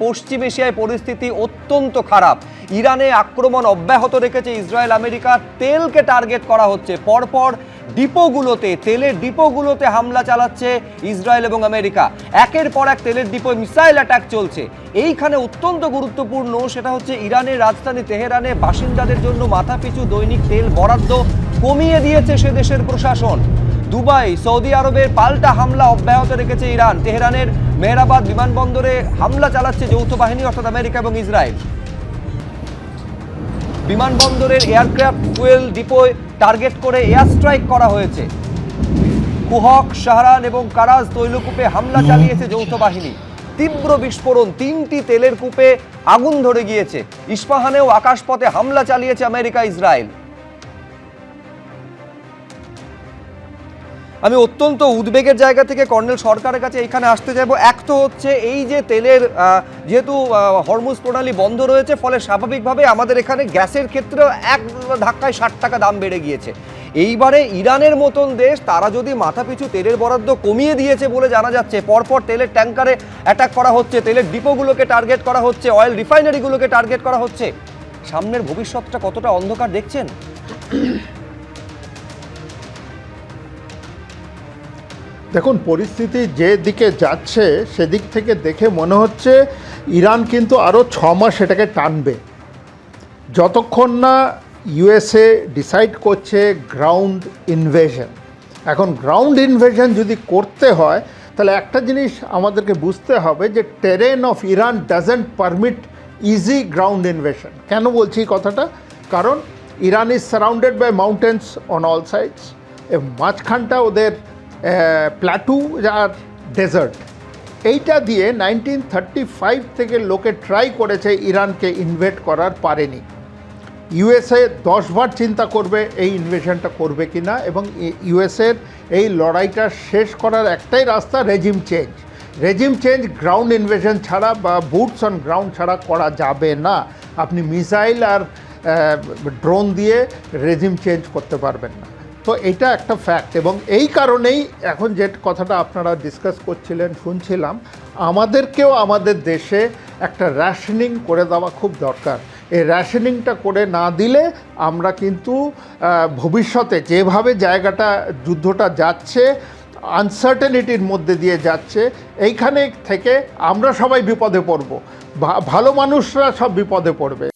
পশ্চিম এশিয়ায় পরিস্থিতি অত্যন্ত খারাপ। ইরানে আক্রমণ অব্যাহত রেখেছে ইসরায়েল আমেরিকা। তেলকে টার্গেট করা হচ্ছে, পরপর ডিপোগুলোতে, তেলের ডিপোগুলোতে হামলা চালাচ্ছে ইসরায়েল এবং আমেরিকা। একের পর এক তেলের ডিপো মিসাইল অ্যাটাক চলছে। এইখানে অত্যন্ত গুরুত্বপূর্ণ সেটা হচ্ছে ইরানের রাজধানী তেহরানে বাসিন্দাদের জন্য মাথাপিছু দৈনিক তেল বরাদ্দ কমিয়ে দিয়েছে সে দেশের প্রশাসন। দুবাই, সৌদি আরবের পাল্টা হামলা অব্যাহত রেখেছে ইরান। তেহরানের মেহরাবাদ বিমানবন্দরে হামলা চালাচ্ছে যৌথ বাহিনী অর্থাৎ আমেরিকা এবং ইসরায়েল। বিমানবন্দরের এয়ারক্রাফট ফুয়েল ডিপোয় টার্গেট করে এয়ার স্ট্রাইক করা হয়েছে। কুহক, শাহরান এবং কারাজ তৈলকূপে হামলা চালিয়েছে যৌথ বাহিনী। তীব্র বিস্ফোরণ, 3টি তেলের কূপে আগুন ধরে গিয়েছে। ইস্পাহানেও আকাশপথে হামলা চালিয়েছে আমেরিকা ইসরায়েল। আমি অত্যন্ত উদ্বেগের জায়গা থেকে কর্নেল সরকারের কাছে এখানে আসতে চাইবো। এক তো হচ্ছে এই যে তেলের যেহেতু হরমুজ প্রণালী বন্ধ রয়েছে, ফলে স্বাভাবিকভাবে আমাদের এখানে গ্যাসের ক্ষেত্রেও এক ধাক্কায় 60 টাকা দাম বেড়ে গিয়েছে। এইবারে ইরানের মতন দেশ, তারা যদি মাথাপিছু তেলের বরাদ্দ কমিয়ে দিয়েছে বলে জানা যাচ্ছে, পরপর তেলের ট্যাঙ্কারে অ্যাটাক করা হচ্ছে, তেলের ডিপোগুলোকে টার্গেট করা হচ্ছে, অয়েল রিফাইনারিগুলোকে টার্গেট করা হচ্ছে। সামনের ভবিষ্যৎটা কতটা অন্ধকার দেখছেন? দেখুন, পরিস্থিতি যে দিকে যাচ্ছে সেদিক থেকে দেখে মনে হচ্ছে ইরান কিন্তু আরও 6 মাস এটাকে টানবে, যতক্ষণ না ইউএসএ ডিসাইড করছে গ্রাউন্ড ইনভেশন। এখন গ্রাউন্ড ইনভেশন যদি করতে হয় তাহলে একটা জিনিস আমাদেরকে বুঝতে হবে যে terrain of Iran doesn't permit easy ground invasion. কেন বলছি এই কথাটা? কারণ Iran is surrounded by mountains on all sides, মাঝখানটা ওদের প্ল্যাটু আর ডেজার্ট। এইটা দিয়ে 1935 থেকে লোকে ট্রাই করেছে ইরানকে ইনভেড করার, পারেনি। ইউএসএ 10 বার চিন্তা করবে এই ইনভেশনটা করবে কি না, এবং ইউএসএর এই লড়াইটা শেষ করার একটাই রাস্তা, regime change. Regime change ground invasion ছাড়া বা বুটস অন গ্রাউন্ড ছাড়া করা যাবে না। আপনি মিসাইল আর ড্রোন দিয়ে রেজিম চেঞ্জ করতে পারবেন না। তো এটা একটা ফ্যাক্ট, এবং এই কারণেই এখন যে কথাটা আপনারা ডিসকাস করছিলেন শুনছিলাম, আমাদেরকেও আমাদের দেশে একটা র্যাশনিং করে দেওয়া খুব দরকার। এই র্যাশনিংটা করে না দিলে আমরা কিন্তু ভবিষ্যতে যেভাবে জায়গাটা যুদ্ধটা যাচ্ছে, আনসার্টেনিটির মধ্যে দিয়ে যাচ্ছে, এইখানে থেকে আমরা সবাই বিপদে পড়ব, ভালো মানুষরা সব বিপদে পড়বে।